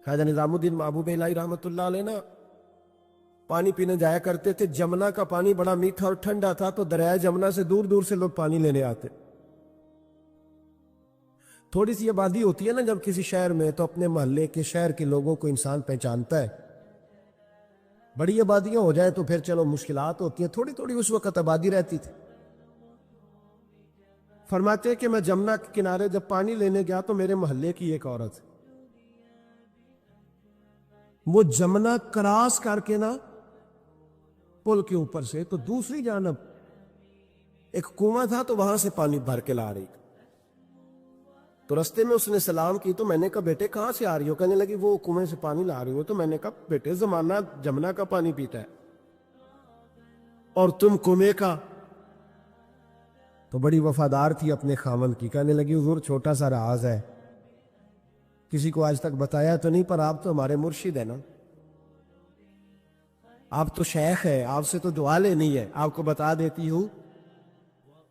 خواجہ نظام الدین محبوب الہی رحمۃ اللہ علیہ نا پانی پینے جایا کرتے تھے. جمنا کا پانی بڑا میٹھا اور ٹھنڈا تھا تو دریائے جمنا سے دور دور سے لوگ پانی لینے آتے. تھوڑی سی آبادی ہوتی ہے نا جب کسی شہر میں تو اپنے محلے کے شہر کے لوگوں کو انسان پہچانتا ہے. بڑی آبادیاں ہو جائیں تو پھر چلو مشکلات ہوتی ہیں, تھوڑی تھوڑی اس وقت آبادی رہتی تھی. فرماتے ہیں کہ میں جمنا کے کنارے جب پانی لینے گیا تو میرے محلے کی ایک عورت وہ جمنا کراس کر کے نا پل کے اوپر سے تو دوسری جانب ایک کنواں تھا تو وہاں سے پانی بھر کے لا رہی. تو رستے میں اس نے سلام کی تو میں نے کہا بیٹے کہاں سے آ رہی ہو؟ کہنے لگی وہ کنویں سے پانی لا رہی ہو. تو میں نے کہا بیٹے زمانہ جمنا کا پانی پیتا ہے اور تم کنویں کا. تو بڑی وفادار تھی اپنے خاوند کی. کہنے لگی حضور چھوٹا سا راز ہے, کسی کو آج تک بتایا تو نہیں, پر آپ تو ہمارے مرشد ہیں نا, آپ تو شیخ ہے, آپ سے تو دعا لینی ہے, آپ کو بتا دیتی ہوں.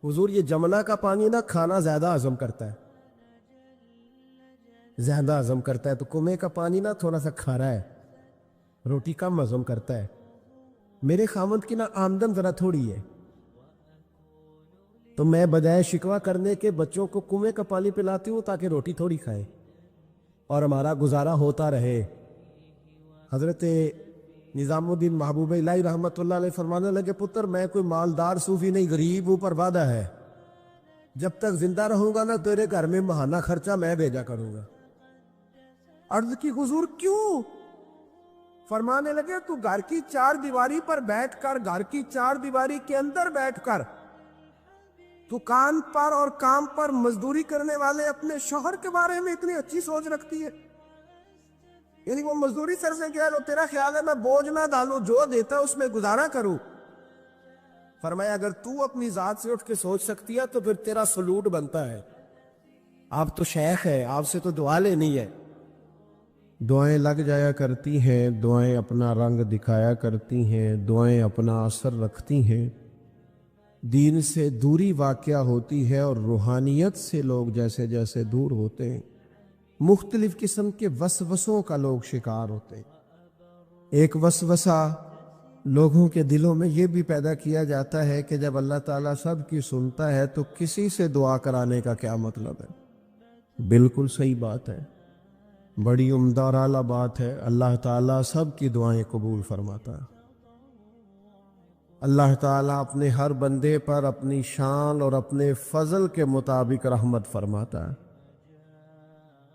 حضور یہ جمنا کا پانی نا کھانا زیادہ ہضم کرتا ہے, زیادہ ہضم کرتا ہے. تو کنویں کا پانی نا تھوڑا سا کھارا ہے, روٹی کم ہضم کرتا ہے. میرے خاوند کی نا آمدن ذرا تھوڑی ہے تو میں بجائے شکوہ کرنے کے بچوں کو کنویں کا پانی پلاتی ہوں تاکہ روٹی تھوڑی کھائیں اور ہمارا گزارا ہوتا رہے. حضرت نظام الدین محبوب الہی رحمۃ اللہ علیہ فرمانے لگے پتر میں کوئی مالدار صوفی نہیں, غریب اوپر وعدہ ہے, جب تک زندہ رہوں گا نا تیرے گھر میں ماہانہ خرچہ میں بھیجا کروں گا. عرض کی حضور کیوں؟ فرمانے لگے تو گھر کی چار دیواری پر بیٹھ کر, گھر کی چار دیواری کے اندر بیٹھ کر دکان پر اور کام پر مزدوری کرنے والے اپنے شوہر کے بارے میں اتنی اچھی سوچ رکھتی ہے. یعنی وہ مزدوری سر سے کہہ لو تیرا خیال ہے میں بوجھ نہ ڈالوں, جو دیتا اس میں گزارا کروں. فرمایا اگر تو اپنی ذات سے اٹھ کے سوچ سکتی ہے تو پھر تیرا سلوٹ بنتا ہے, آپ تو شیخ ہے, آپ سے تو دعا لینی ہے. دعائیں لگ جایا کرتی ہیں, دعائیں اپنا رنگ دکھایا کرتی ہیں, دعائیں اپنا اثر رکھتی ہیں. دین سے دوری واقع ہوتی ہے اور روحانیت سے لوگ جیسے جیسے دور ہوتے ہیں مختلف قسم کے وسوسوں کا لوگ شکار ہوتے ہیں. ایک وسوسہ لوگوں کے دلوں میں یہ بھی پیدا کیا جاتا ہے کہ جب اللہ تعالیٰ سب کی سنتا ہے تو کسی سے دعا کرانے کا کیا مطلب ہے. بالکل صحیح بات ہے, بڑی عمدہ اور اعلیٰ بات ہے. اللہ تعالیٰ سب کی دعائیں قبول فرماتا ہے. اللہ تعالیٰ اپنے ہر بندے پر اپنی شان اور اپنے فضل کے مطابق رحمت فرماتا ہے,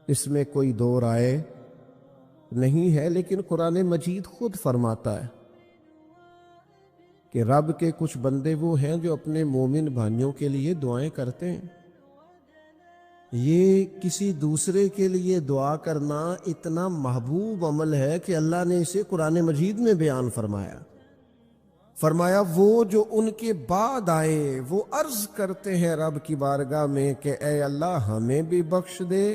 اس میں کوئی دو رائے نہیں ہے. لیکن قرآن مجید خود فرماتا ہے کہ رب کے کچھ بندے وہ ہیں جو اپنے مومن بھائیوں کے لیے دعائیں کرتے ہیں. یہ کسی دوسرے کے لیے دعا کرنا اتنا محبوب عمل ہے کہ اللہ نے اسے قرآن مجید میں بیان فرمایا. فرمایا وہ جو ان کے بعد آئے وہ عرض کرتے ہیں رب کی بارگاہ میں کہ اے اللہ ہمیں بھی بخش دے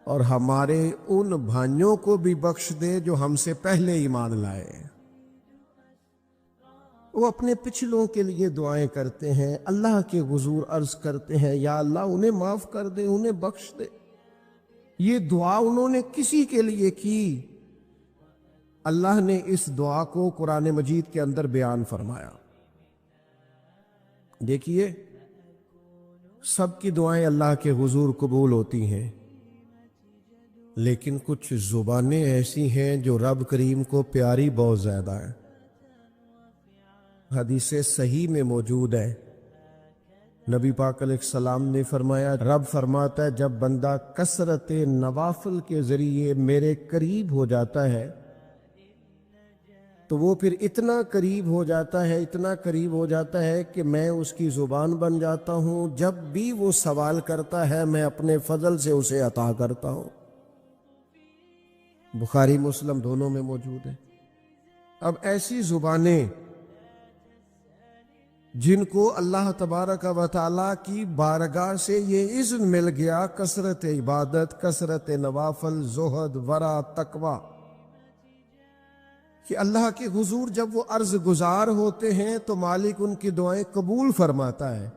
اور ہمارے ان بھائیوں کو بھی بخش دے جو ہم سے پہلے ایمان لائے. وہ اپنے پچھلوں کے لیے دعائیں کرتے ہیں, اللہ کے حضور عرض کرتے ہیں یا اللہ انہیں معاف کر دے, انہیں بخش دے. یہ دعا انہوں نے کسی کے لیے کی, اللہ نے اس دعا کو قرآن مجید کے اندر بیان فرمایا. دیکھیے سب کی دعائیں اللہ کے حضور قبول ہوتی ہیں, لیکن کچھ زبانیں ایسی ہیں جو رب کریم کو پیاری بہت زیادہ ہیں. حدیث صحیح میں موجود ہے, نبی پاک علیہ السلام نے فرمایا رب فرماتا ہے جب بندہ کثرت نوافل کے ذریعے میرے قریب ہو جاتا ہے تو وہ پھر اتنا قریب ہو جاتا ہے, اتنا قریب ہو جاتا ہے کہ میں اس کی زبان بن جاتا ہوں. جب بھی وہ سوال کرتا ہے میں اپنے فضل سے اسے عطا کرتا ہوں. بخاری مسلم دونوں میں موجود ہے. اب ایسی زبانیں جن کو اللہ تبارک و تعالیٰ کی بارگاہ سے یہ اذن مل گیا کثرت عبادت, کثرت نوافل, زہد, ورع, تقوی, کہ اللہ کے حضور جب وہ عرض گزار ہوتے ہیں تو مالک ان کی دعائیں قبول فرماتا ہے.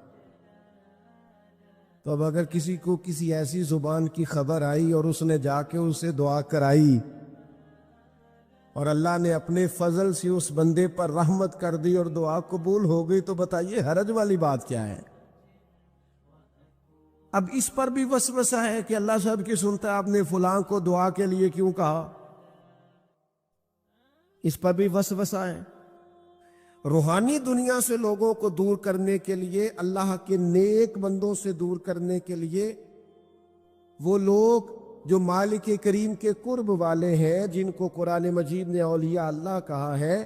تو اب اگر کسی کو کسی ایسی زبان کی خبر آئی اور اس نے جا کے اسے دعا کرائی اور اللہ نے اپنے فضل سے اس بندے پر رحمت کر دی اور دعا قبول ہو گئی، تو بتائیے حرج والی بات کیا ہے؟ اب اس پر بھی وسوسہ ہے کہ اللہ سب کی سنتا ہے، آپ نے فلاں کو دعا کے لیے کیوں کہا؟ اس پر بھی وسوسہ ہے۔ روحانی دنیا سے لوگوں کو دور کرنے کے لیے، اللہ کے نیک بندوں سے دور کرنے کے لیے، وہ لوگ جو مالک کریم کے قرب والے ہیں، جن کو قرآن مجید نے اولیاء اللہ کہا ہے،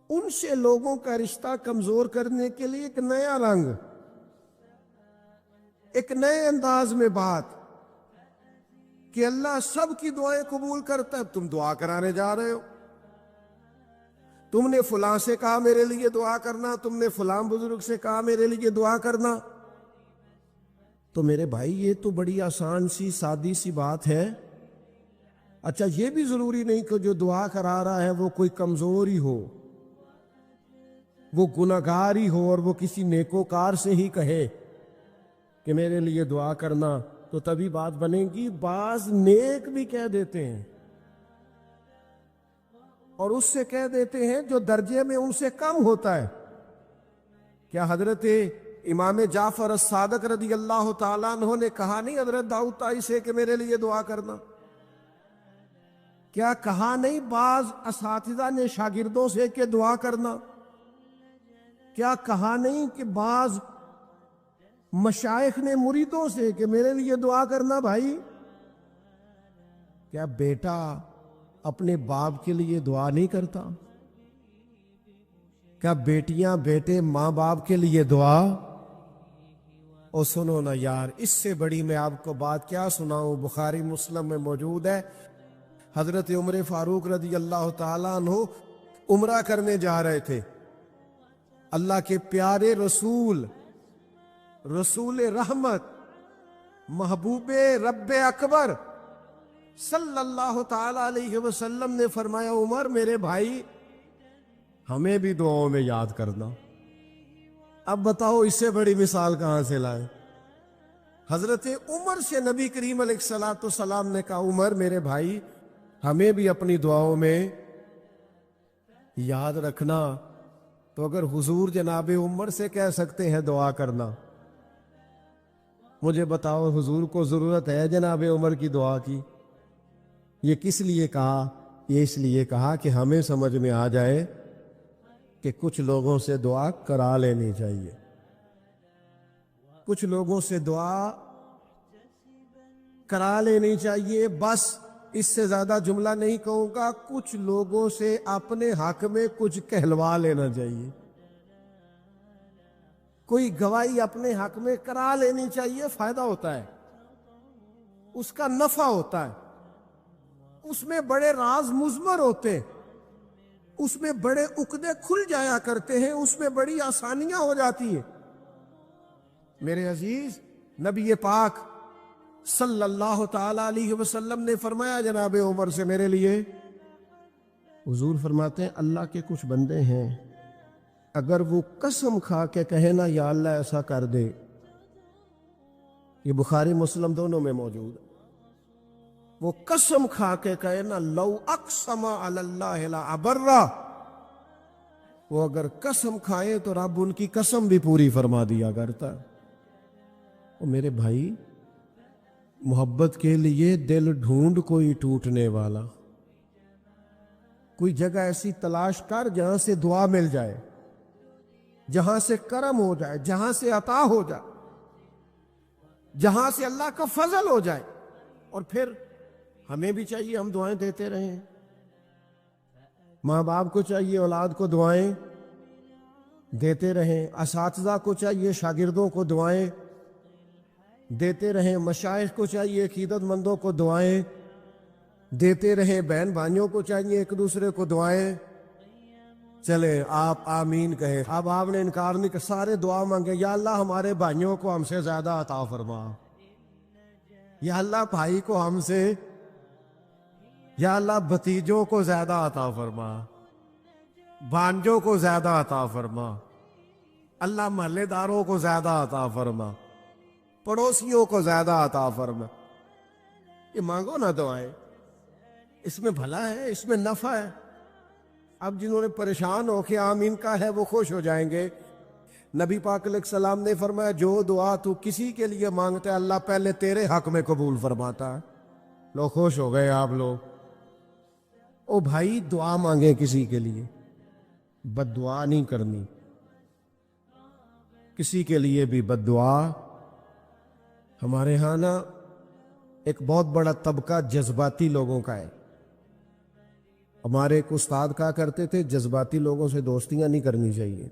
ان سے لوگوں کا رشتہ کمزور کرنے کے لیے ایک نیا رنگ، ایک نئے انداز میں بات کہ اللہ سب کی دعائیں قبول کرتا ہے، تم دعا کرانے جا رہے ہو، تم نے فلاں سے کہا میرے لیے دعا کرنا، تم نے فلاں بزرگ سے کہا میرے لیے دعا کرنا۔ تو میرے بھائی یہ تو بڑی آسان سی سادی سی بات ہے۔ اچھا یہ بھی ضروری نہیں کہ جو دعا کرا رہا ہے وہ کوئی کمزور ہی ہو، وہ گناہگار ہی ہو اور وہ کسی نیکوکار سے ہی کہے کہ میرے لیے دعا کرنا تو تبھی بات بنے گی۔ بعض نیک بھی کہہ دیتے ہیں اور اس سے کہہ دیتے ہیں جو درجے میں ان سے کم ہوتا ہے۔ کیا حضرت امام جعفر الصادق رضی اللہ تعالیٰ عنہ نے کہا نہیں حضرت داؤد طائی سے کہ میرے لیے دعا کرنا؟ کیا کہا نہیں بعض اساتذہ نے شاگردوں سے کہ دعا کرنا؟ کیا کہا نہیں کہ بعض مشائخ نے مریدوں سے کہ میرے لیے دعا کرنا بھائی؟ کیا بیٹا اپنے باپ کے لیے دعا نہیں کرتا؟ کیا بیٹیاں بیٹے ماں باپ کے لیے دعا؟ اور سنو نا یار، اس سے بڑی میں آپ کو بات کیا سناؤں، بخاری مسلم میں موجود ہے، حضرت عمر فاروق رضی اللہ تعالیٰ عنہ عمرہ کرنے جا رہے تھے۔ اللہ کے پیارے رسول، رسول رحمت، محبوب رب اکبر صلی اللہ تعالیٰ علیہ وسلم نے فرمایا عمر میرے بھائی ہمیں بھی دعاؤں میں یاد کرنا۔ اب بتاؤ اس سے بڑی مثال کہاں سے لائے؟ حضرت عمر سے نبی کریم علیہ الصلوۃ والسلام نے کہا عمر میرے بھائی ہمیں بھی اپنی دعاؤں میں یاد رکھنا۔ تو اگر حضور جناب عمر سے کہہ سکتے ہیں دعا کرنا، مجھے بتاؤ حضور کو ضرورت ہے جناب عمر کی دعا کی؟ یہ کس لیے کہا؟ یہ اس لیے کہا کہ ہمیں سمجھ میں آ جائے کہ کچھ لوگوں سے دعا کرا لینی چاہیے، کچھ لوگوں سے دعا کرا لینی چاہیے۔ بس اس سے زیادہ جملہ نہیں کہوں گا، کچھ لوگوں سے اپنے حق میں کچھ کہلوا لینا چاہیے، کوئی گواہی اپنے حق میں کرا لینی چاہیے۔ فائدہ ہوتا ہے، اس کا نفع ہوتا ہے، اس میں بڑے راز مضمر ہوتے ہیں، اس میں بڑے عقدے کھل جایا کرتے ہیں، اس میں بڑی آسانیاں ہو جاتی ہیں۔ میرے عزیز نبی پاک صلی اللہ تعالی علیہ وسلم نے فرمایا جناب عمر سے میرے لیے، حضور فرماتے ہیں اللہ کے کچھ بندے ہیں اگر وہ قسم کھا کے کہے نا یا اللہ ایسا کر دے، یہ بخاری مسلم دونوں میں موجود ہے، وہ قسم کھا کے کہے نا لو اقسم علی اللہ لابرہ، وہ اگر قسم کھائے تو رب ان کی قسم بھی پوری فرما دیا کرتا ہے۔ اور میرے بھائی محبت کے لیے دل ڈھونڈ کوئی ٹوٹنے والا، کوئی جگہ ایسی تلاش کر جہاں سے دعا مل جائے، جہاں سے کرم ہو جائے، جہاں سے عطا ہو جائے، جہاں سے اللہ کا فضل ہو جائے۔ اور پھر ہمیں بھی چاہیے ہم دعائیں دیتے رہیں، ماں باپ کو چاہیے اولاد کو دعائیں دیتے رہیں، اساتذہ کو چاہیے شاگردوں کو دعائیں دیتے رہیں، مشائخ کو چاہیے عقیدت مندوں کو دعائیں دیتے رہیں، بہن بھائیوں کو چاہیے ایک دوسرے کو دعائیں۔ چلیں آپ آمین کہیں۔ اب آپ نے انکار نہیں کہ سارے دعا مانگے یا اللہ ہمارے بھائیوں کو ہم سے زیادہ عطا فرما، یا اللہ بھائی کو ہم سے، یا اللہ بھتیجوں کو زیادہ عطا فرما، بھانجوں کو زیادہ عطا فرما، اللہ محلے داروں کو زیادہ عطا فرما۔ پڑوسیوں کو زیادہ عطا فرما. یہ مانگو نا دعائیں، اس میں بھلا ہے، اس میں نفع ہے. اب جنہوں نے پریشان ہو کے آمین کا ہے وہ خوش ہو جائیں گے. نبی پاک علیہ السلام نے فرمایا جو دعا تو کسی کے لیے مانگتا ہے اللہ پہلے تیرے حق میں قبول فرماتا ہے. لوگ خوش ہو گئے آپ لوگ. او بھائی دعا مانگیں کسی کے لیے، بد دعا نہیں کرنی. کسی کے لیے بھی بد دعا. ہمارے ہاں نا ایک بہت بڑا طبقہ جذباتی لوگوں کا ہے. ہمارے ایک استاد کہا کرتے تھے جذباتی لوگوں سے دوستیاں نہیں کرنی چاہیے،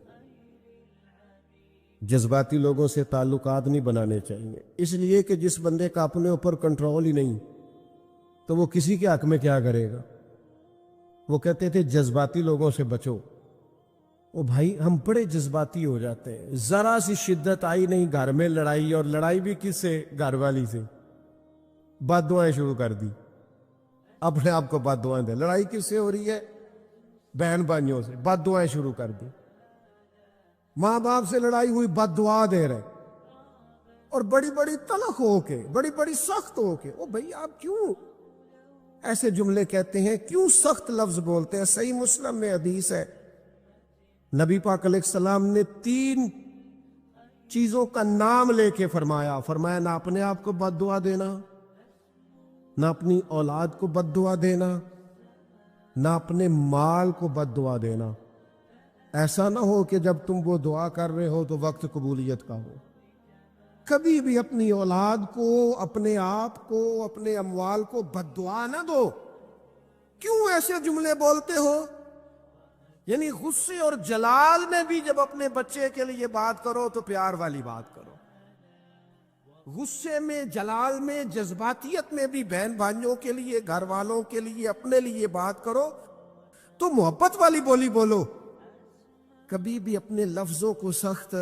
جذباتی لوگوں سے تعلقات نہیں بنانے چاہیے. اس لیے کہ جس بندے کا اپنے اوپر کنٹرول ہی نہیں تو وہ کسی کے حق میں کیا کرے گا. وہ کہتے تھے جذباتی لوگوں سے بچو. او بھائی ہم بڑے جذباتی ہو جاتے ہیں، ذرا سی شدت آئی نہیں گھر میں لڑائی، اور لڑائی بھی کس سے؟ گھر والی سے. بد دعائیں شروع کر دی، اپنے آپ کو بد دعائیں دے. لڑائی کس سے ہو رہی ہے؟ بہن بھائیوں سے. بد دعائیں شروع کر دی. ماں باپ سے لڑائی ہوئی، بد دعا دے رہے، اور بڑی بڑی تلخ ہو کے، بڑی بڑی سخت ہو کے. او بھائی آپ کیوں ایسے جملے کہتے ہیں؟ کیوں سخت لفظ بولتے ہیں؟ صحیح مسلم میں حدیث ہے، نبی پاک علیہ السلام نے 3 چیزوں کا نام لے کے فرمایا نہ اپنے آپ کو بد دعا دینا، نہ اپنی اولاد کو بد دعا دینا، نہ اپنے مال کو بد دعا دینا. ایسا نہ ہو کہ جب تم وہ دعا کر رہے ہو تو وقت قبولیت کا ہو. کبھی بھی اپنی اولاد کو، اپنے آپ کو، اپنے اموال کو بد دعا نہ دو. کیوں ایسے جملے بولتے ہو؟ یعنی غصے اور جلال میں بھی جب اپنے بچے کے لیے بات کرو تو پیار والی بات کرو. غصے میں، جلال میں، جذباتیت میں بھی بہن بھائیوں کے لیے، گھر والوں کے لیے، اپنے لیے بات کرو تو محبت والی بولی بولو. کبھی بھی اپنے لفظوں کو سخت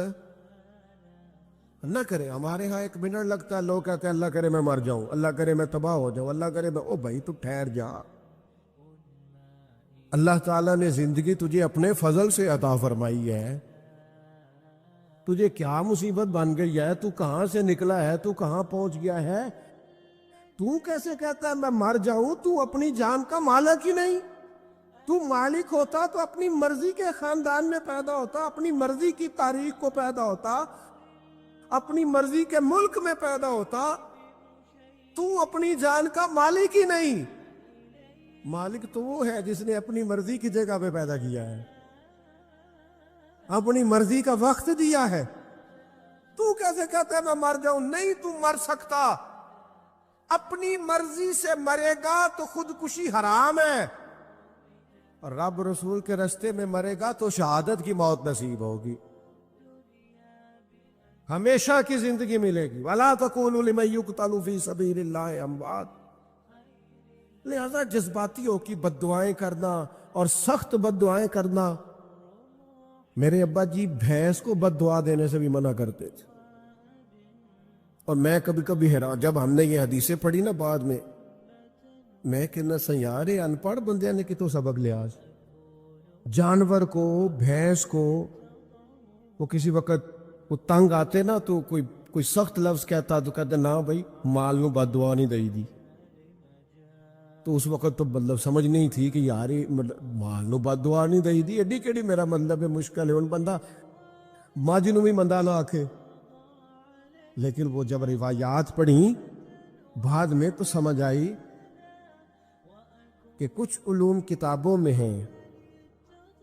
نہ کرے. ہمارے ہاں 1 منٹ لگتا ہے، لوگ کہتے ہیں اللہ کرے میں مر جاؤں، اللہ کرے میں تباہ ہو جاؤں، اللہ کرے میں. او بھائی تو ٹھہر جا. اللہ تعالیٰ نے زندگی تجھے اپنے فضل سے عطا فرمائی ہے. تجھے کیا مصیبت بن گئی ہے؟ تو کہاں سے نکلا ہے؟ تو کہاں پہنچ گیا ہے؟ تو کیسے کہتا ہے میں مر جاؤں؟ تو اپنی جان کا مالک ہی نہیں. تو مالک ہوتا تو اپنی مرضی کے خاندان میں پیدا ہوتا، اپنی مرضی کی تاریخ کو پیدا ہوتا، اپنی مرضی کے ملک میں پیدا ہوتا. تو اپنی جان کا مالک ہی نہیں. مالک تو وہ ہے جس نے اپنی مرضی کی جگہ پہ پیدا کیا ہے، اپنی مرضی کا وقت دیا ہے. تو کیسے کہتا ہے میں مر جاؤں؟ نہیں، تو مر سکتا. اپنی مرضی سے مرے گا تو خودکشی حرام ہے، اور رب رسول کے راستے میں مرے گا تو شہادت کی موت نصیب ہوگی، ہمیشہ کی زندگی ملے گی. وَلَا تَقُولُوا لِمَن يُقْتَلُ فِي سَبِيلِ اللَّهِ أَمْوَاتٌ. لہذا جذباتیوں کی بد دعائیں کرنا اور سخت بد دعائیں کرنا. میرے ابا جی بھینس کو بد دعا دینے سے بھی منع کرتے تھے. اور میں کبھی کبھی حیران، جب ہم نے یہ حدیثیں پڑھی نا بعد میں کہنا سیارے ان پڑھ بندے نے کتوں سبق لیا. جانور کو، بھینس کو، وہ کسی وقت وہ تنگ آتے نا تو کوئی سخت لفظ کہتا تو کہتے نہ بھائی مال نو بد دعا نہیں دئی دی. تو اس وقت تو مطلب سمجھ نہیں تھی کہ یار مال نو بد دعا نہیں دئی دی، ایڈی کیڑی میرا مطلب ہے مشکل ہے. ان بندہ ماجی نو بھی مندہ نہ آکھے. لیکن وہ جب روایات پڑھی بعد میں تو سمجھ آئی کہ کچھ علوم کتابوں میں ہیں،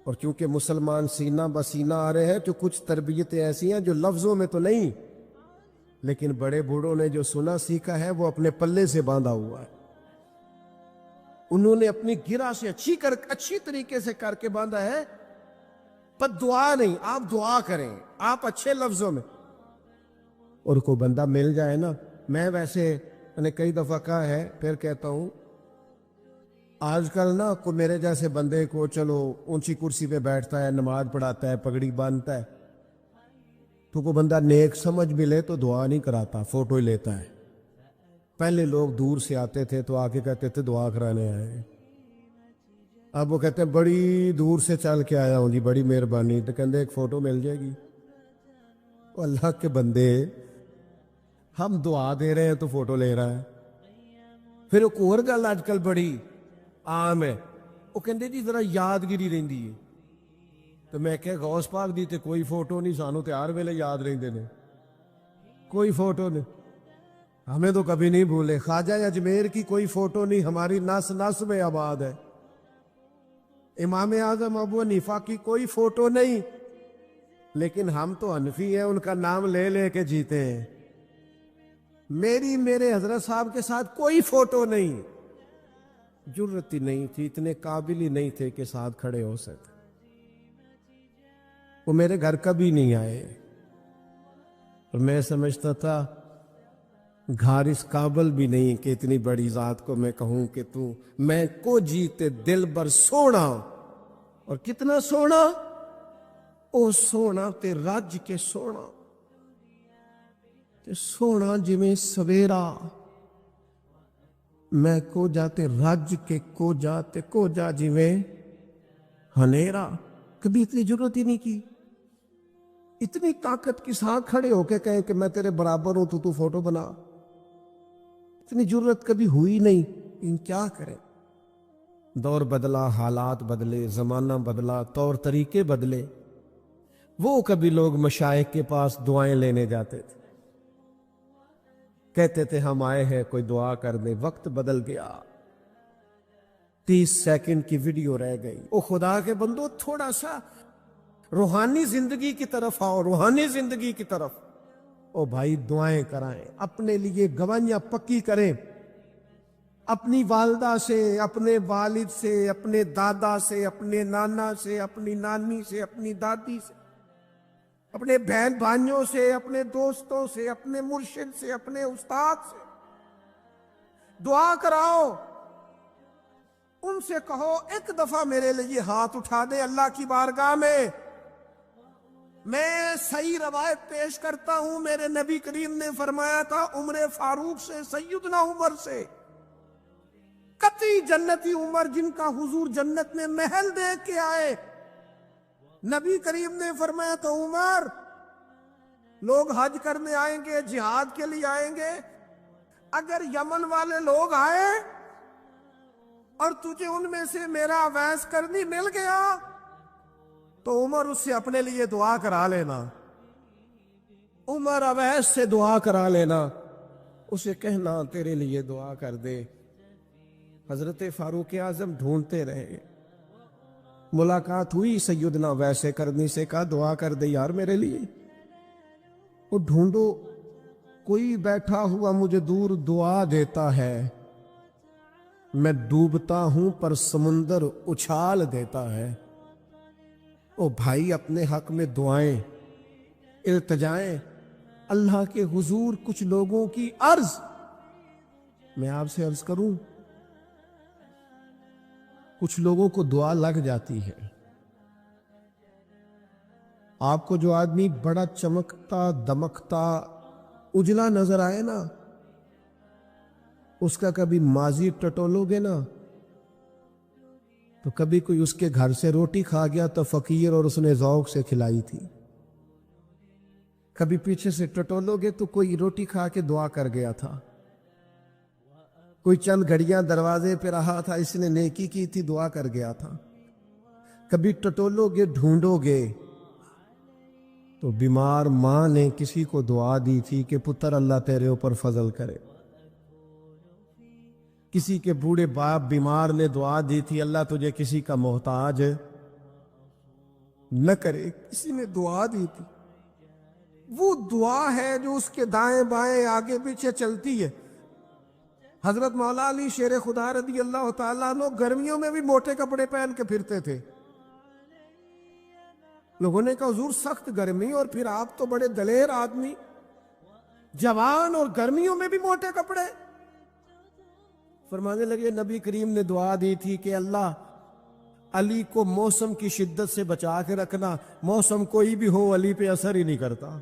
اور چونکہ مسلمان سینہ بسینہ آ رہے ہیں تو کچھ تربیتیں ایسی ہیں جو لفظوں میں تو نہیں، لیکن بڑے بوڑھوں نے جو سنا سیکھا ہے وہ اپنے پلے سے باندھا ہوا ہے. انہوں نے اپنی گرہ سے اچھی طریقے سے کر کے باندھا ہے. پر دعا نہیں، آپ دعا کریں، آپ اچھے لفظوں میں. اور کوئی بندہ مل جائے نا، میں ویسے میں نے کئی دفعہ کہا ہے، پھر کہتا ہوں، آج کل نا کوئی میرے جیسے بندے کو چلو اونچی کرسی پہ بیٹھتا ہے، نماز پڑھاتا ہے، پگڑی باندھتا ہے، تو کوئی بندہ نیک سمجھ ملے تو دعا نہیں کراتا، فوٹو ہی لیتا ہے. پہلے لوگ دور سے آتے تھے تو آ کے کہتے تھے دعا کرانے آئے. اب وہ کہتے ہیں بڑی دور سے چل کے آیا ہوں جی، بڑی مہربانی. تو کہتے ایک فوٹو مل جائے گی. اللہ کے بندے، ہم دعا دے رہے ہیں تو فوٹو لے رہا ہے. پھر ایک اور گل اج کل بڑی عام ہے, وہ کہندے جی ذرا یادگیری رہندی ہے. تو میں کہ غوث پاک دی تے کوئی فوٹو نہیں, سانو تے ہر ویلے یاد رہندے نے, کوئی فوٹو نہیں, ہمیں تو کبھی نہیں بھولے. خواجہ اجمیر کی کوئی فوٹو نہیں, ہماری نس نس میں آباد ہے. امام اعظم ابو حنیفہ کی کوئی فوٹو نہیں, لیکن ہم تو حنفی ہیں, ان کا نام لے لے کے جیتے ہیں. میرے حضرت صاحب کے ساتھ کوئی فوٹو نہیں, جرت ہی نہیں تھی, اتنے قابل ہی نہیں تھے کہ ساتھ کھڑے ہو سکتے. وہ میرے گھر کبھی نہیں آئے, اور میں سمجھتا تھا گھر اس قابل بھی نہیں کہ اتنی بڑی ذات کو میں کہوں کہ تو میں کو جیتے دل بر سونا. اور کتنا سونا, او سونا تے رج کے سونا, تے سونا جویں سویرا, میں کو جاتے رج کے کو جاتے کو جا جویں ہنیرا. کبھی اتنی ضرورت ہی نہیں کی. اتنی طاقت کے ساتھ کھڑے ہو کے کہیں کہ میں تیرے برابر ہوں, تو فوٹو بنا, اتنی ضرورت کبھی ہوئی نہیں. ان کیا کریں, دور بدلا, حالات بدلے, زمانہ بدلا, طور طریقے بدلے. وہ کبھی لوگ مشائخ کے پاس دعائیں لینے جاتے تھے, کہتے تھے ہم آئے ہیں کوئی دعا کر دے. وقت بدل گیا, 30 سیکنڈ کی ویڈیو رہ گئی. او خدا کے بندو, تھوڑا سا روحانی زندگی کی طرف آؤ, روحانی زندگی کی طرف. او بھائی دعائیں کرائیں, اپنے لیے گواہیاں پکی کریں, اپنی والدہ سے, اپنے والد سے, اپنے دادا سے, اپنے نانا سے, اپنی نانی سے, اپنی دادی سے, اپنے بہن بھائیوں سے, اپنے دوستوں سے, اپنے مرشد سے, اپنے استاد سے دعا کراؤ. ان سے کہو ایک دفعہ میرے لیے ہاتھ اٹھا دے اللہ کی بارگاہ میں. میں صحیح روایت پیش کرتا ہوں, میرے نبی کریم نے فرمایا تھا عمر فاروق سے, سیدنا عمر سے, قطعی جنتی عمر جن کا حضور جنت میں محل دیکھ کے آئے. نبی کریم نے فرمایا تھا عمر, لوگ حج کرنے آئیں گے, جہاد کے لیے آئیں گے, اگر یمن والے لوگ آئے اور تجھے ان میں سے میرا اویس کرنی مل گیا تو عمر اس سے اپنے لیے دعا کرا لینا. عمر اویس سے دعا کرا لینا, اسے کہنا تیرے لیے دعا کر دے. حضرت فاروق اعظم ڈھونڈتے رہے, ملاقات ہوئی سیدنا اویس کرنی سے, کہا دعا کر دے یار میرے لیے. وہ ڈھونڈو, کوئی بیٹھا ہوا مجھے دور دعا دیتا ہے, میں ڈوبتا ہوں پر سمندر اچھال دیتا ہے. او بھائی اپنے حق میں دعائیں, التجائیں اللہ کے حضور. کچھ لوگوں کی عرض, میں آپ سے عرض کروں, کچھ لوگوں کو دعا لگ جاتی ہے. آپ کو جو آدمی بڑا چمکتا دمکتا اجلا نظر آئے نا, اس کا کبھی ماضی ٹٹولو گے نا, تو کبھی کوئی اس کے گھر سے روٹی کھا گیا تو فقیر اور اس نے ذوق سے کھلائی تھی. کبھی پیچھے سے ٹٹولو گے تو کوئی روٹی کھا کے دعا کر گیا تھا. کوئی چند گھڑیاں دروازے پہ رہا تھا, اس نے نیکی کی تھی, دعا کر گیا تھا. کبھی ٹٹولو گے, ڈھونڈو گے تو بیمار ماں نے کسی کو دعا دی تھی کہ پتر اللہ تیرے اوپر فضل کرے. کسی کے بوڑھے باپ بیمار نے دعا دی تھی اللہ تجھے کسی کا محتاج نہ کرے. کسی نے دعا دی تھی, وہ دعا ہے جو اس کے دائیں بائیں آگے پیچھے چلتی ہے. حضرت مولا علی شیر خدا رضی اللہ تعالیٰ عنہ گرمیوں میں بھی موٹے کپڑے پہن کے پھرتے تھے. لوگوں نے کہا حضور سخت گرمی اور پھر آپ تو بڑے دلیر آدمی, جوان اور گرمیوں میں بھی موٹے کپڑے. فرمانے لگے نبی کریم نے دعا دی تھی کہ اللہ علی کو موسم کی شدت سے بچا کے رکھنا, موسم کوئی بھی ہو علی پہ اثر ہی نہیں کرتا,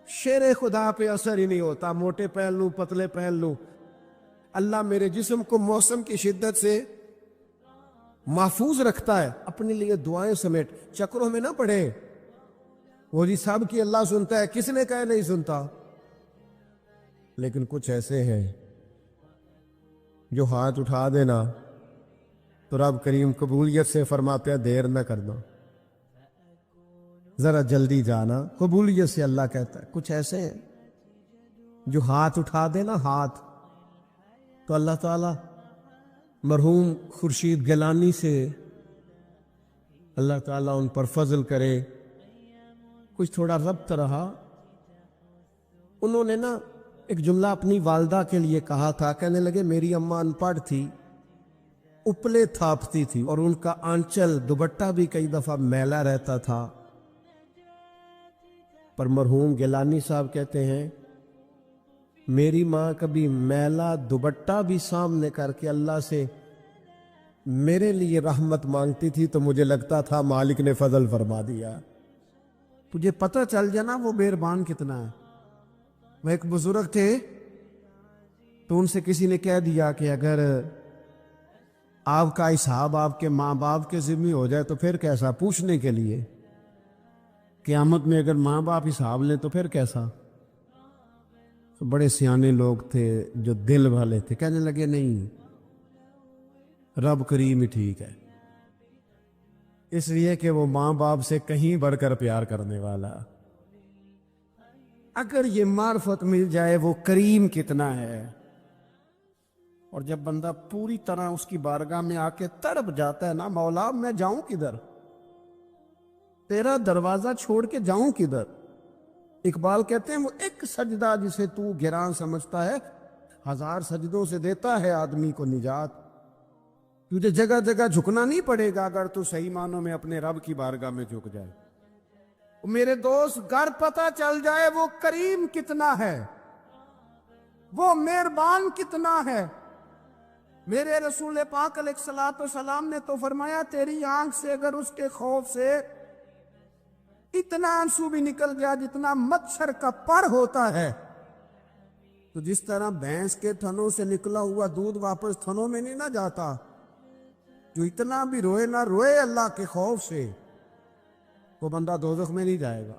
شیر خدا پہ اثر ہی نہیں ہوتا, موٹے پہن لوں پتلے پہن لوں, اللہ میرے جسم کو موسم کی شدت سے محفوظ رکھتا ہے. اپنے لیے دعائیں سمیٹ چکروں میں نہ پڑے, وہ جی سب کی اللہ سنتا ہے, کس نے کہا نہیں سنتا. لیکن کچھ ایسے ہیں جو ہاتھ اٹھا دینا تو رب کریم قبولیت سے فرماتے ہیں دیر نہ کرنا، ذرا جلدی جانا، قبولیت سے اللہ کہتا ہے۔ کچھ ایسے ہیں جو ہاتھ اٹھا دینا ہاتھ، تو اللہ تعالیٰ مرحوم خورشید گیلانی سے اللہ تعالیٰ ان پر فضل کرے، کچھ تھوڑا ربط رہا۔ انہوں نے نا ایک جملہ اپنی والدہ کے لیے کہا تھا، کہنے لگے میری اماں ان پڑھ تھی، اپلے تھاپتی تھی، اور ان کا آنچل دوپٹہ بھی کئی دفعہ میلا رہتا تھا، پر مرحوم گیلانی صاحب کہتے ہیں میری ماں کبھی میلا دوپٹہ بھی سامنے کر کے اللہ سے میرے لیے رحمت مانگتی تھی تو مجھے لگتا تھا مالک نے فضل فرما دیا۔ تجھے پتہ چل جانا وہ مہربان کتنا ہے۔ وہ ایک بزرگ تھے تو ان سے کسی نے کہہ دیا کہ اگر آپ کا حساب آپ کے ماں باپ کے ذمہ ہو جائے تو پھر کیسا، پوچھنے کے لیے قیامت میں اگر ماں باپ حساب لیں تو پھر کیسا۔ تو بڑے سیانے لوگ تھے جو دل والے تھے، کہنے لگے نہیں، رب کریم ہی ٹھیک ہے، اس لیے کہ وہ ماں باپ سے کہیں بڑھ کر پیار کرنے والا۔ اگر یہ معرفت مل جائے وہ کریم کتنا ہے، اور جب بندہ پوری طرح اس کی بارگاہ میں آ کے تڑپ جاتا ہے نا، مولا میں جاؤں کدھر، تیرا دروازہ چھوڑ کے جاؤں کدھر۔ اقبال کہتے ہیں وہ ایک سجدہ جسے تو گراں سمجھتا ہے، 1000 سجدوں سے دیتا ہے آدمی کو نجات۔ تجھے جگہ جگہ جھکنا نہیں پڑے گا اگر تو صحیح معنوں میں اپنے رب کی بارگاہ میں جھک جائے۔ میرے دوست گر پتہ چل جائے وہ کریم کتنا ہے، وہ مہربان کتنا ہے۔ میرے رسول پاک علیہ الصلوۃ والسلام نے تو فرمایا تیری آنکھ سے اگر اس کے خوف سے اتنا آنسو بھی نکل گیا جتنا مچھر کا پر ہوتا ہے، تو جس طرح بھینس کے تھنوں سے نکلا ہوا دودھ واپس تھنوں میں نہیں نہ جاتا، جو اتنا بھی روئے نہ روئے اللہ کے خوف سے، وہ بندہ دوزخ میں نہیں جائے گا۔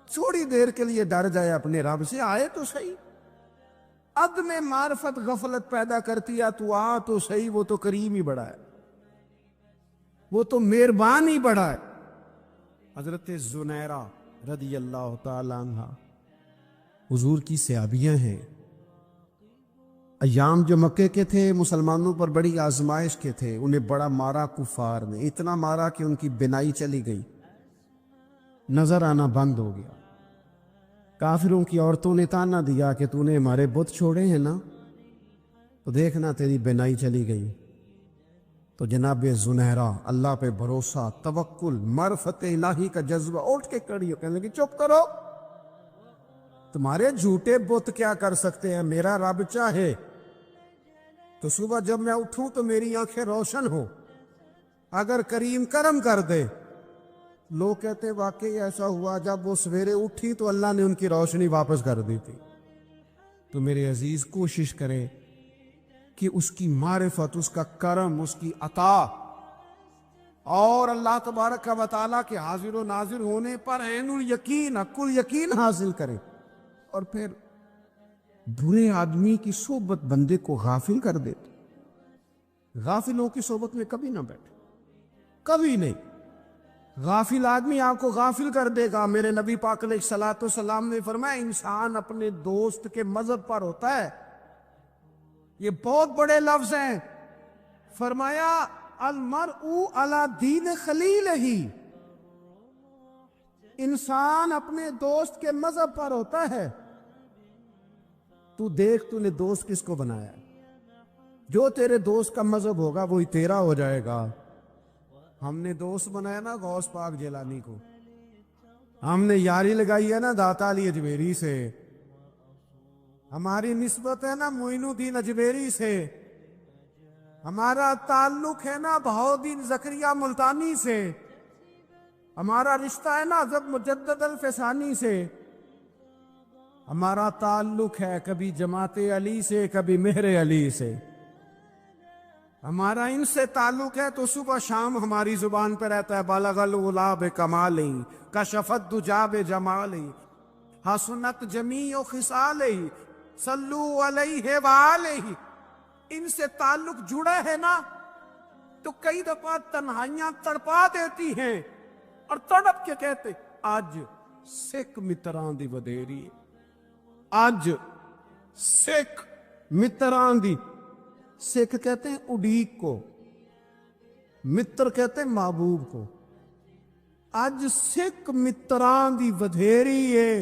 تھوڑی دیر کے لیے ڈر جائے اپنے رب سے، آئے تو صحیح۔ عدم معرفت غفلت پیدا کرتی ہے، تو آ تو صحیح، وہ تو کریم ہی بڑا ہے، وہ تو مہربان ہی بڑا ہے۔ حضرت زنیرہ رضی اللہ تعالی عنہ حضور کی صحابیاں ہیں۔ ایام جو مکے کے تھے مسلمانوں پر بڑی آزمائش کے تھے، انہیں بڑا مارا کفار نے، اتنا مارا کہ ان کی بینائی چلی گئی، نظر آنا بند ہو گیا۔ کافروں کی عورتوں نے تانا دیا کہ تو نے ہمارے بت چھوڑے ہیں نا، تو دیکھنا تیری بینائی چلی گئی۔ تو جناب زنیرہ اللہ پہ بھروسہ، توکل، معرفت الہی کا جذبہ، اٹھ کے کھڑی ہو کہنے لگی چپ کرو، تمہارے جھوٹے بت کیا کر سکتے ہیں، میرا رب چاہے تو صبح جب میں اٹھوں تو میری آنکھیں روشن ہوں، اگر کریم کرم کر دے۔ لوگ کہتے ہیں واقعی ایسا ہوا، جب وہ سویرے اٹھی تو اللہ نے ان کی روشنی واپس کر دی تھی۔ تو میرے عزیز کوشش کریں کہ اس کی معرفت، اس کا کرم، اس کی عطا اور اللہ تبارک و تعالیٰ کے حاضر و ناظر ہونے پر عین الیقین، حق الیقین حاصل کرے۔ اور پھر برے آدمی کی صحبت بندے کو غافل کر دیتے، غافلوں کی صحبت میں کبھی نہ بیٹھے، کبھی نہیں۔ غافل آدمی آپ کو غافل کر دے گا۔ میرے نبی پاک علیہ الصلوۃ والسلام نے فرمایا انسان اپنے دوست کے مذہب پر ہوتا ہے۔ یہ بہت بڑے لفظ ہیں۔ فرمایا المرء علی دین خلیلہ، انسان اپنے دوست کے مذہب پر ہوتا ہے۔ تو دیکھ تو نے دوست کس کو بنایا ہے، جو تیرے دوست کا مذہب ہوگا وہی تیرا ہو جائے گا۔ ہم نے دوست بنایا نا غوث پاک جیلانی کو، ہم نے یاری لگائی ہے نا داتا علی اجمیری سے، ہماری نسبت ہے نا معین الدین اجمیری سے، ہمارا تعلق ہے نا بہاؤالدین زکریا ملتانی سے، ہمارا رشتہ ہے نا حضرت مجدد الفسانی سے، ہمارا تعلق ہے کبھی جماعت علی سے، کبھی مہر علی سے۔ ہمارا ان سے تعلق ہے تو صبح شام ہماری زبان پہ رہتا ہے بالغ العلا بکمالہ کشف الدجی بجمالہ۔ حسنت جمیع خصالہ صلو علیہ وآلہ، ان سے تعلق جڑا ہے نا تو کئی دفعہ تنہائیاں تڑپا دیتی ہیں اور تڑپ کے کہتے آج سکھ متران دی ودیری، آج سکھ متران دی، سکھ کہتے ہیں اڈیق کو، متر کہتے ہیں محبوب کو، آج سکھ متران دی ودھیری ہے،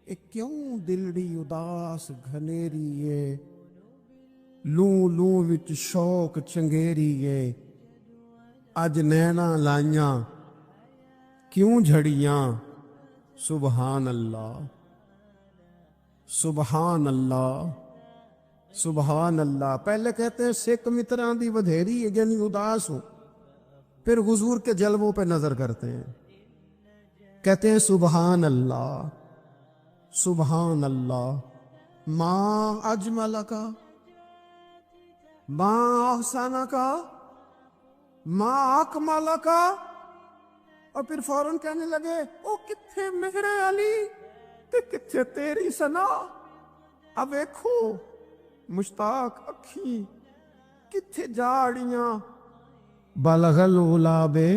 اے کیوں دلڑی اداس گھنیری ہے، لوں لوں وچ شوق چنگیری ہے، اج نینا لائیاں کیوں جھڑیاں، سبحان اللہ سبحان اللہ سبحان اللہ۔ پہلے کہتے ہیں سکھ متران دی ودھیری ہے یعنی اداس ہو، پھر حضور کے جلووں پہ نظر کرتے ہیں، کہتے ہیں سبحان اللہ سبحان اللہ، ماں اجمل کا، ماں احسن کا، ماں اکمل کا، اور پھر فوراً کہنے لگے او کتھے مہر علی تے کتھے تیری سنا، اب دیکھو مشتاق اکھی کتھے جاڑیاں، بلغ العلا بے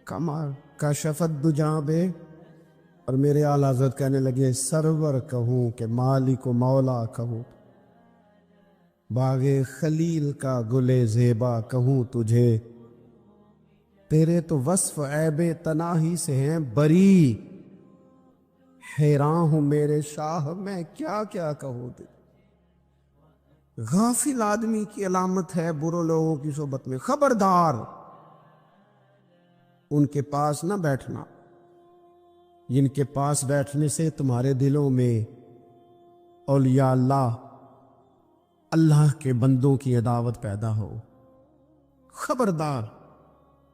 کمر کشفت دجا بے، اور میرے اعلیٰ حضرت کہنے لگے سرور کہوں کہ مالک و مولا کہوں، باغ خلیل کا گلے زیبا کہوں تجھے، تیرے تو وصف عیب تناہی سے ہیں بری، حیران ہوں میرے شاہ میں کیا کیا کہوں تجھے۔ غافل آدمی کی علامت ہے برے لوگوں کی صحبت میں، خبردار ان کے پاس نہ بیٹھنا، جن کے پاس بیٹھنے سے تمہارے دلوں میں اولیاء اللہ، اللہ کے بندوں کی عداوت پیدا ہو، خبردار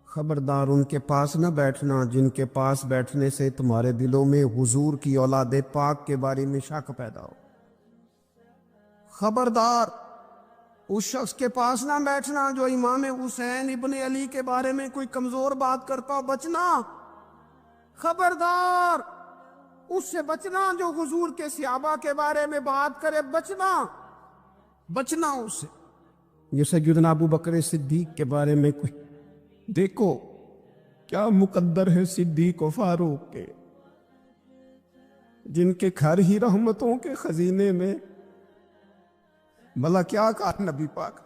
خبردار ان کے پاس نہ بیٹھنا جن کے پاس بیٹھنے سے تمہارے دلوں میں حضور کی اولاد پاک کے بارے میں شک پیدا ہو، خبردار اس شخص کے پاس نہ بیٹھنا جو امام حسین ابن علی کے بارے میں کوئی کمزور بات کرتا، بچنا، خبردار اس سے بچنا جو حضور کے صحابہ کے بارے میں بات کرے، بچنا بچنا اس سے۔ یہ سیدنا ابو بکر صدیق کے بارے میں کوئی دیکھو کیا مقدر ہے صدیق و فاروق کے، جن کے گھر ہی رحمتوں کے خزینے میں، بھلا کیا کہا نبی پاک،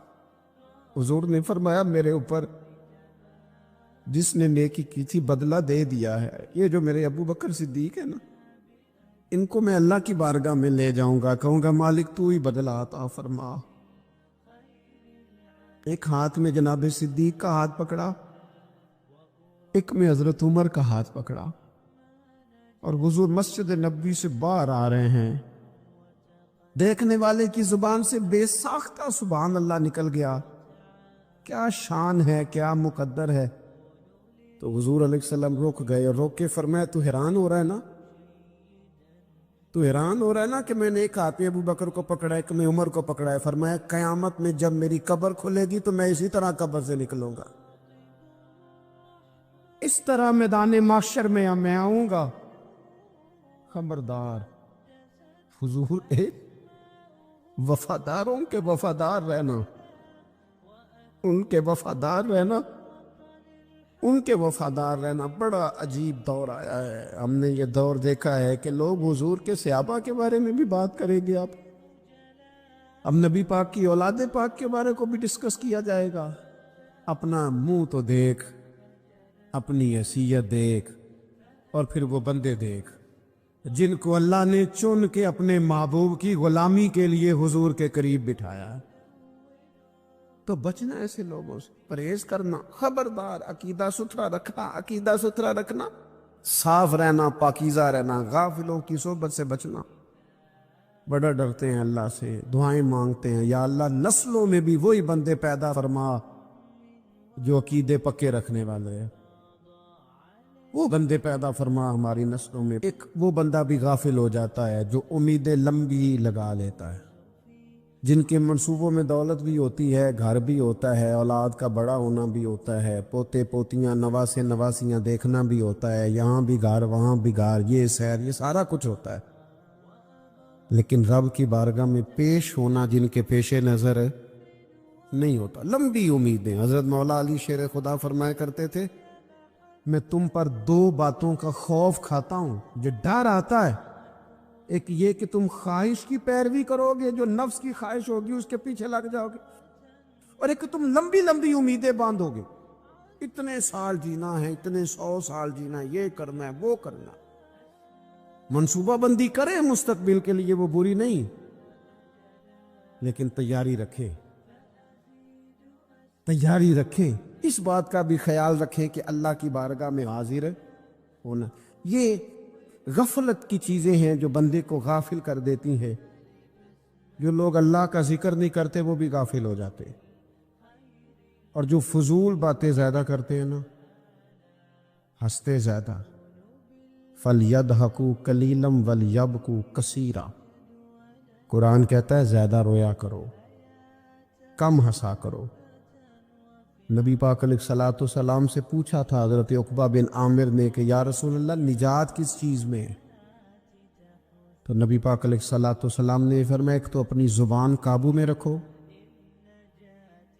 حضور نے فرمایا میرے اوپر جس نے نیکی کی تھی بدلہ دے دیا ہے، یہ جو میرے ابو بکر صدیق ہے نا، ان کو میں اللہ کی بارگاہ میں لے جاؤں گا، کہوں گا مالک تو ہی بدلہ عطا فرما۔ ایک ہاتھ میں جناب صدیق کا ہاتھ پکڑا، ایک میں حضرت عمر کا ہاتھ پکڑا، اور حضور مسجد نبوی سے باہر آ رہے ہیں، دیکھنے والے کی زبان سے بے ساختہ سبحان اللہ نکل گیا، کیا شان ہے کیا مقدر ہے۔ تو حضور علیہ السلام رک گئے اور روک کے فرمایا تو حیران ہو رہا ہے نا، تو حیران ہو رہا ہے نا کہ میں نے ایک ہاتھ میں ابو بکر کو پکڑا ہے، ایک میں عمر کو پکڑا ہے، فرمایا قیامت میں جب میری قبر کھلے گی تو میں اسی طرح قبر سے نکلوں گا، اس طرح میدان محشر میں میں آؤں گا، خبردار حضور ایک وفاداروں کے وفادار رہنا، ان کے وفادار رہنا، ان کے وفادار رہنا۔ بڑا عجیب دور آیا ہے، ہم نے یہ دور دیکھا ہے کہ لوگ حضور کے صحابہ کے بارے میں بھی بات کریں گے، اب نبی پاک کی اولاد پاک کے بارے کو بھی ڈسکس کیا جائے گا۔ اپنا منہ تو دیکھ، اپنی حیثیت دیکھ، اور پھر وہ بندے دیکھ جن کو اللہ نے چن کے اپنے محبوب کی غلامی کے لیے حضور کے قریب بٹھایا ہے۔ تو بچنا ایسے لوگوں سے، پرہیز کرنا، خبردار عقیدہ ستھرا رکھنا، عقیدہ ستھرا رکھنا، صاف رہنا، پاکیزہ رہنا، غافلوں کی صحبت سے بچنا۔ بڑا ڈرتے ہیں اللہ سے، دعائیں مانگتے ہیں یا اللہ نسلوں میں بھی وہی بندے پیدا فرما جو عقیدے پکے رکھنے والے ہیں، وہ بندے پیدا فرما ہماری نسلوں میں۔ ایک وہ بندہ بھی غافل ہو جاتا ہے جو امیدیں لمبی لگا لیتا ہے، جن کے منصوبوں میں دولت بھی ہوتی ہے، گھر بھی ہوتا ہے، اولاد کا بڑا ہونا بھی ہوتا ہے، پوتے پوتیاں نواسے نواسیاں دیکھنا بھی ہوتا ہے، یہاں بھی گھر وہاں بھی گھر، یہ سیر، یہ سارا کچھ ہوتا ہے، لیکن رب کی بارگاہ میں پیش ہونا جن کے پیش نظر نہیں ہوتا۔ لمبی امیدیں۔ حضرت مولا علی شیر خدا فرمایا کرتے تھے، میں تم پر دو باتوں کا خوف کھاتا ہوں، جو ڈر آتا ہے، ایک یہ کہ تم خواہش کی پیروی کرو گے، جو نفس کی خواہش ہوگی اس کے پیچھے لگ جاؤ گے، اور ایک کہ تم لمبی لمبی امیدیں باندھو گے، اتنے سال جینا ہے، اتنے 100 سال جینا ہے، یہ کرنا ہے وہ کرنا ہے۔ منصوبہ بندی کرے مستقبل کے لیے، وہ بری نہیں، لیکن تیاری رکھے، تیاری رکھے، اس بات کا بھی خیال رکھیں کہ اللہ کی بارگاہ میں حاضر ہونا۔ یہ غفلت کی چیزیں ہیں جو بندے کو غافل کر دیتی ہیں۔ جو لوگ اللہ کا ذکر نہیں کرتے وہ بھی غافل ہو جاتے ہیں، اور جو فضول باتیں زیادہ کرتے ہیں نا، ہنستے زیادہ، فَلْيَضْحَكُوا قَلِيلًا وَلْيَبْكُوا كَثِيرًا، قرآن کہتا ہے زیادہ رویا کرو، کم ہنسا کرو۔ نبی پاک علیہ الصلوۃ والسلام سے پوچھا تھا حضرت عقبہ بن عامر نے کہ یا رسول اللہ نجات کس چیز میں ہے؟ تو نبی پاک علیہ الصلوۃ والسلام نے فرمایا ایک تو اپنی زبان قابو میں رکھو،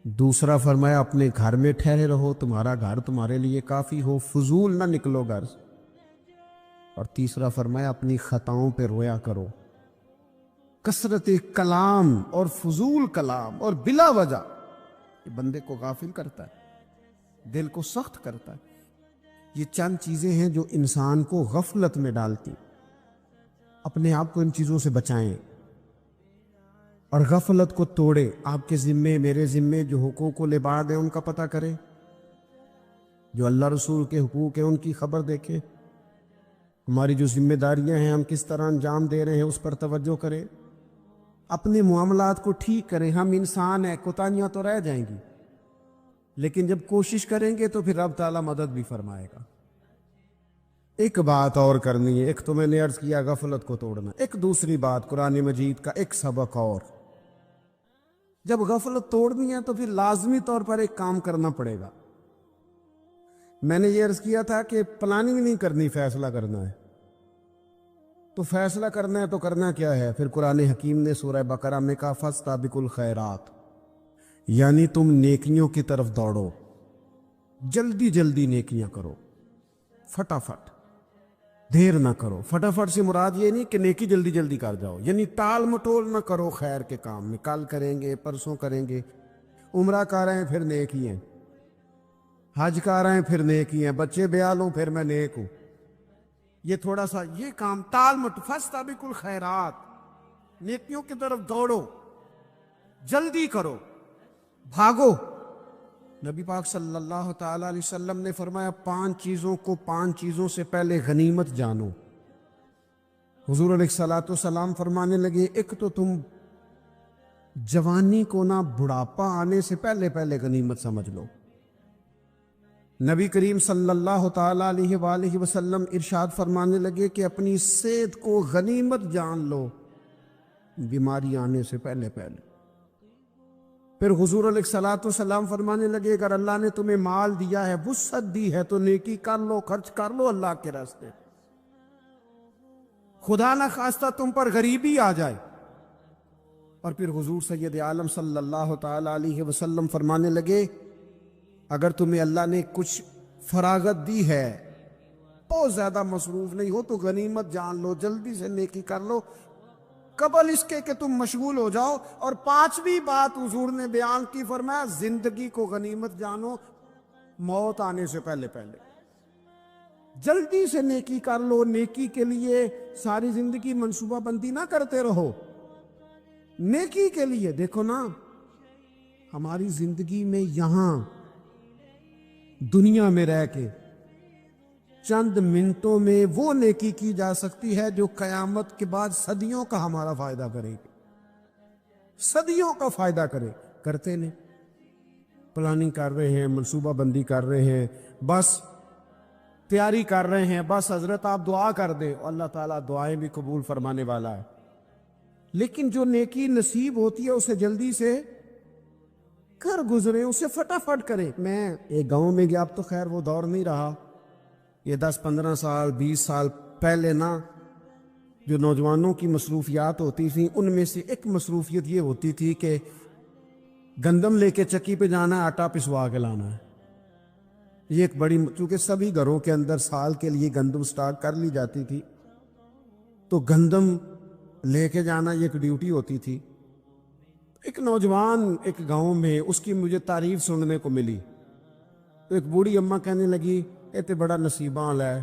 دوسرا فرمایا اپنے گھر میں ٹھہرے رہو، تمہارا گھر تمہارے لیے کافی ہو، فضول نہ نکلو گھر سے، اور تیسرا فرمایا اپنی خطاؤں پہ رویا کرو۔ کثرت کلام اور فضول کلام اور بلا وجہ یہ بندے کو غافل کرتا ہے، دل کو سخت کرتا ہے۔ یہ چند چیزیں ہیں جو انسان کو غفلت میں ڈالتی۔ اپنے آپ کو ان چیزوں سے بچائیں اور غفلت کو توڑے۔ آپ کے ذمے، میرے ذمے جو حقوق و لباد ہیں ان کا پتہ کریں، جو اللہ رسول کے حقوق ہیں ان کی خبر دیکھیں، ہماری جو ذمہ داریاں ہیں ہم کس طرح انجام دے رہے ہیں اس پر توجہ کریں، اپنے معاملات کو ٹھیک کریں۔ ہم انسان ہیں، کوتاہیاں تو رہ جائیں گی، لیکن جب کوشش کریں گے تو پھر رب تعالیٰ مدد بھی فرمائے گا۔ ایک بات اور کرنی ہے، ایک تو میں نے عرض کیا غفلت کو توڑنا، ایک دوسری بات قرآن مجید کا ایک سبق اور، جب غفلت توڑنی ہے تو پھر لازمی طور پر ایک کام کرنا پڑے گا۔ میں نے یہ عرض کیا تھا کہ پلاننگ نہیں کرنی، فیصلہ کرنا ہے۔ تو فیصلہ کرنا ہے تو کرنا کیا ہے؟ پھر قرآن حکیم نے سورہ بقرہ میں کہا فَاسْتَبِقُوا الْخَيْرَاتِ، یعنی تم نیکیوں کی طرف دوڑو، جلدی جلدی نیکیاں کرو، فٹافٹ، دیر نہ کرو۔ فٹافٹ سے مراد یہ نہیں کہ نیکی جلدی جلدی کر جاؤ، یعنی ٹال مٹول نہ کرو خیر کے کام میں، کل کریں گے، پرسوں کریں گے، عمرہ کر رہے ہیں پھر نیکی ہیں، حج کر رہے ہیں پھر نیکی ہیں، بچے بیال ہوں پھر میں نیک ہوں۔ یہ تھوڑا سا یہ کام ٹال مٹ، فاستبقوا الخیرات، نیکیوں کی طرف دوڑو، جلدی کرو، بھاگو۔ نبی پاک صلی اللہ تعالی علیہ وسلم نے فرمایا 5 چیزوں کو 5 چیزوں سے پہلے غنیمت جانو۔ حضور علیہ الصلوۃ والسلام فرمانے لگے ایک تو تم جوانی کو نہ بڑھاپا آنے سے پہلے پہلے غنیمت سمجھ لو۔ نبی کریم صلی اللہ تعالی علیہ وآلہ وسلم ارشاد فرمانے لگے کہ اپنی صحت کو غنیمت جان لو، بیماری آنے سے پہلے پہلے۔ پھر حضور علیہ الصلوۃ والسلام فرمانے لگے اگر اللہ نے تمہیں مال دیا ہے، وسعت دی ہے، تو نیکی کر لو، خرچ کر لو اللہ کے راستے۔ خدا نہ خواستہ تم پر غریبی آ جائے۔ اور پھر حضور سید عالم صلی اللہ تعالی علیہ وسلم فرمانے لگے اگر تمہیں اللہ نے کچھ فراغت دی ہے، بہت زیادہ مصروف نہیں ہو، تو غنیمت جان لو، جلدی سے نیکی کر لو قبل اس کے کہ تم مشغول ہو جاؤ۔ اور 5ویں بات حضور نے بیان کی، فرمایا زندگی کو غنیمت جانو، موت آنے سے پہلے پہلے جلدی سے نیکی کر لو۔ نیکی کے لیے ساری زندگی منصوبہ بندی نہ کرتے رہو، نیکی کے لیے دیکھو نا، ہماری زندگی میں یہاں دنیا میں رہ کے چند منٹوں میں وہ نیکی کی جا سکتی ہے جو قیامت کے بعد صدیوں کا ہمارا فائدہ کرے گی، صدیوں کا فائدہ کرتے نہیں۔ پلاننگ کر رہے ہیں، منصوبہ بندی کر رہے ہیں، بس تیاری کر رہے ہیں، بس حضرت آپ دعا کر دیں، اللہ تعالیٰ دعائیں بھی قبول فرمانے والا ہے، لیکن جو نیکی نصیب ہوتی ہے اسے جلدی سے کر گزرے، اسے فٹافٹ کرے۔ میں ایک گاؤں میں گیا، اب تو خیر وہ دور نہیں رہا، یہ 10-15 سال 20 سال پہلے نا جو نوجوانوں کی مصروفیات ہوتی تھیں ان میں سے ایک مصروفیت یہ ہوتی تھی کہ گندم لے کے چکی پہ جانا ہے، آٹا پسوا کے لانا ہے۔ یہ ایک بڑی، چونکہ سبھی گھروں کے اندر سال کے لیے گندم سٹاک کر لی جاتی تھی، تو گندم لے کے جانا یہ ایک ڈیوٹی ہوتی تھی۔ ایک نوجوان ایک گاؤں میں، اس کی مجھے تعریف سننے کو ملی، تو ایک بوڑھی اماں کہنے لگی اے تے بڑا نصیباں والا ہے،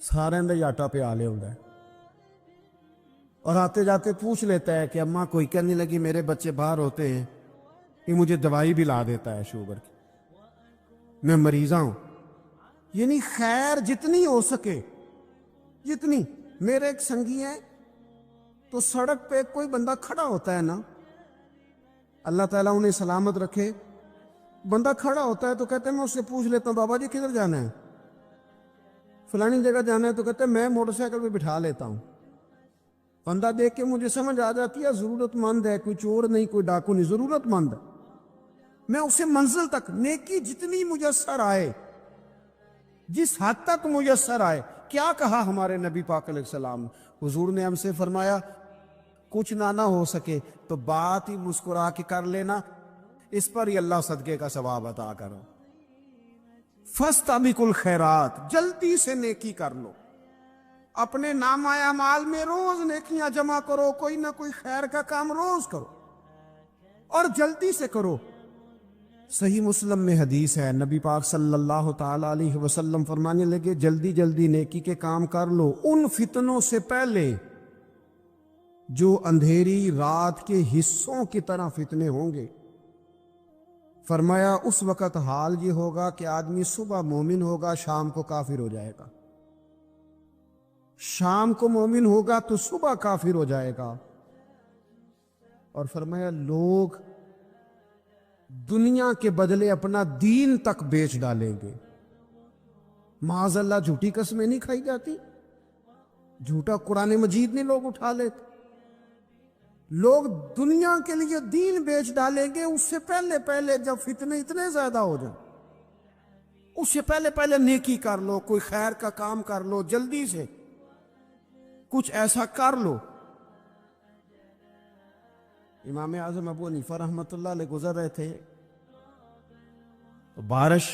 سارے دا ہی آٹا پیا لے ہوندا ہے۔ اور آتے جاتے پوچھ لیتا ہے کہ اماں کوئی، کہنے لگی میرے بچے باہر ہوتے ہیں، یہ مجھے دوائی بھی لا دیتا ہے شوگر کی، میں مریضہ ہوں۔ یعنی خیر جتنی ہو سکے، جتنی۔ میرے ایک سنگی ہیں، تو سڑک پہ کوئی بندہ کھڑا ہوتا ہے نا، اللہ تعالیٰ انہیں سلامت رکھے، بندہ کھڑا ہوتا ہے تو کہتے ہیں میں اس سے پوچھ لیتا ہوں بابا جی کدھر جانا ہے، فلانی جگہ جانا ہے، تو کہتے ہیں میں موٹر سائیکل پہ بٹھا لیتا ہوں۔ بندہ دیکھ کے مجھے سمجھ آ جاتی ہے ضرورت مند ہے، کوئی چور نہیں، کوئی ڈاکو نہیں، ضرورت مند ہے۔ میں اسے منزل تک، نیکی جتنی میسر آئے، جس حد تک میسر آئے۔ کیا کہا ہمارے نبی پاک علیہ السلام، حضور نے ہم سے فرمایا کچھ نہ ہو سکے تو بات ہی مسکرا کے کر لینا، اس پر ہی اللہ صدقے کا ثواب عطا کرو۔ فاستبقوا الخیرات، جلدی سے نیکی کر لو، اپنے نامہ اعمال میں روز نیکیاں جمع کرو، کوئی نہ کوئی خیر کا کام روز کرو اور جلدی سے کرو۔ صحیح مسلم میں حدیث ہے، نبی پاک صلی اللہ تعالی علیہ وسلم فرمانے لگے جلدی جلدی نیکی کے کام کر لو ان فتنوں سے پہلے جو اندھیری رات کے حصوں کی طرح فتنے ہوں گے۔ فرمایا اس وقت حال یہ ہوگا کہ آدمی صبح مومن ہوگا، شام کو کافر ہو جائے گا، شام کو مومن ہوگا تو صبح کافر ہو جائے گا۔ اور فرمایا لوگ دنیا کے بدلے اپنا دین تک بیچ ڈالیں گے۔ معاذ اللہ جھوٹی قسمیں نہیں کھائی جاتی، جھوٹا قرآن مجید نہیں لوگ اٹھا لیتے، لوگ دنیا کے لیے دین بیچ ڈالیں گے۔ اس سے پہلے پہلے جب فتنے اتنے زیادہ ہو جائیں، اس سے پہلے پہلے نیکی کر لو، کوئی خیر کا کام کر لو، جلدی سے کچھ ایسا کر لو۔ امام اعظم ابو حنیفہ رحمۃ اللہ علیہ گزر رہے تھے تو بارش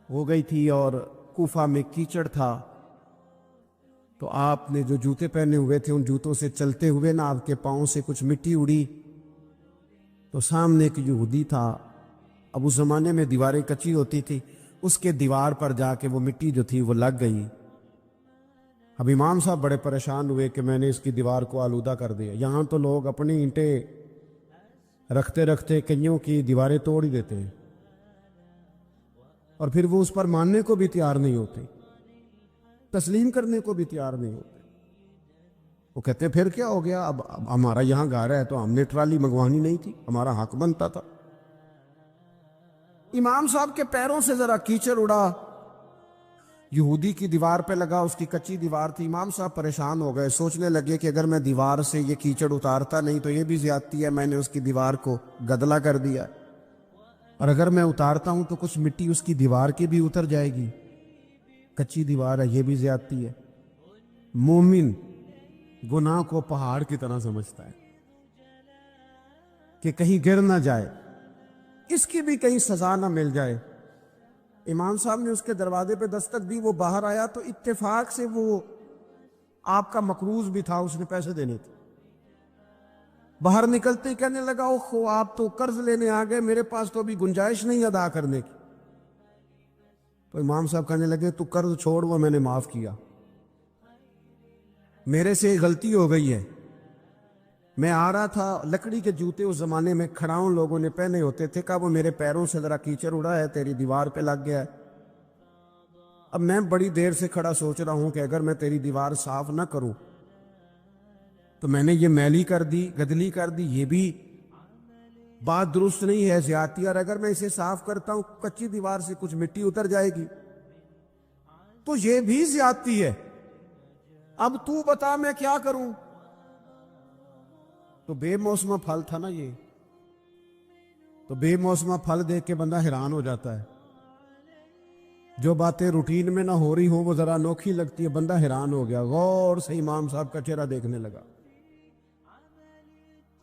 ہو گئی تھی اور کوفہ میں کیچڑ تھا، تو آپ نے جو جوتے پہنے ہوئے تھے ان جوتوں سے چلتے ہوئے نا آپ کے پاؤں سے کچھ مٹی اڑی، تو سامنے ایک یہودی تھا، اب اس زمانے میں دیواریں کچی ہوتی تھی، اس کے دیوار پر جا کے وہ مٹی جو تھی وہ لگ گئی۔ اب امام صاحب بڑے پریشان ہوئے کہ میں نے اس کی دیوار کو آلودہ کر دیا۔ یہاں تو لوگ اپنی اینٹیں رکھتے رکھتے کئیوں کی دیواریں توڑ ہی دیتے ہیں، اور پھر وہ اس پر ماننے کو بھی تیار نہیں ہوتے، تسلیم کرنے کو بھی تیار نہیں ہوتے۔ وہ کہتے پھر کیا ہو گیا، اب ہمارا یہاں گھر ہے تو ہم نے ٹرالی منگوانی نہیں تھی، ہمارا حق بنتا تھا۔ امام صاحب کے پیروں سے ذرا کیچڑ اڑا، یہودی کی دیوار پہ لگا، اس کی کچی دیوار تھی۔ امام صاحب پریشان ہو گئے، سوچنے لگے کہ اگر میں دیوار سے یہ کیچڑ اتارتا نہیں تو یہ بھی زیادتی ہے، میں نے اس کی دیوار کو گدلا کر دیا، اور اگر میں اتارتا ہوں تو کچھ مٹی اس کی دیوار کی بھی اتر جائے گی، کچی دیوار ہے، یہ بھی زیادتی ہے۔ مومن گناہ کو پہاڑ کی طرح سمجھتا ہے کہ کہیں گر نہ جائے، اس کی بھی کہیں سزا نہ مل جائے۔ امام صاحب نے اس کے دروازے پہ دستک دی، وہ باہر آیا تو اتفاق سے وہ آپ کا مقروض بھی تھا، اس نے پیسے دینے تھے۔ باہر نکلتے ہی کہنے لگا اوہ آپ تو قرض لینے آ گئے، میرے پاس تو ابھی گنجائش نہیں ادا کرنے کی۔ تو امام صاحب کہنے لگے تو قرض چھوڑ، وہ میں نے معاف کیا، میرے سے غلطی ہو گئی ہے۔ میں آ رہا تھا، لکڑی کے جوتے اس زمانے میں کھڑاؤں لوگوں نے پہنے ہوتے تھے، کہا وہ میرے پیروں سے ذرا کیچڑ اڑا ہے، تیری دیوار پہ لگ گیا ہے۔ اب میں بڑی دیر سے کھڑا سوچ رہا ہوں کہ اگر میں تیری دیوار صاف نہ کروں تو میں نے یہ میلی کر دی، گدلی کر دی، یہ بھی بات درست نہیں ہے، زیادتی، اور اگر میں اسے صاف کرتا ہوں کچی دیوار سے کچھ مٹی اتر جائے گی تو یہ بھی زیادتی ہے۔ اب تو بتا میں کیا کروں؟ تو بے موسمہ پھل تھا نا یہ، تو بے موسمہ پھل دیکھ کے بندہ حیران ہو جاتا ہے. جو باتیں روٹین میں نہ ہو رہی ہوں وہ ذرا انوکھی لگتی ہے، بندہ حیران ہو گیا، غور سے امام صاحب کا چہرہ دیکھنے لگا،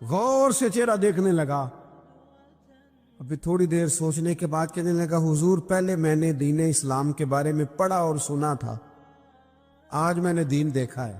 غور سے چہرہ دیکھنے لگا. ابھی تھوڑی دیر سوچنے کے بعد کہنے لگا حضور پہلے میں نے دین اسلام کے بارے میں پڑھا اور سنا تھا، آج میں نے دین دیکھا ہے.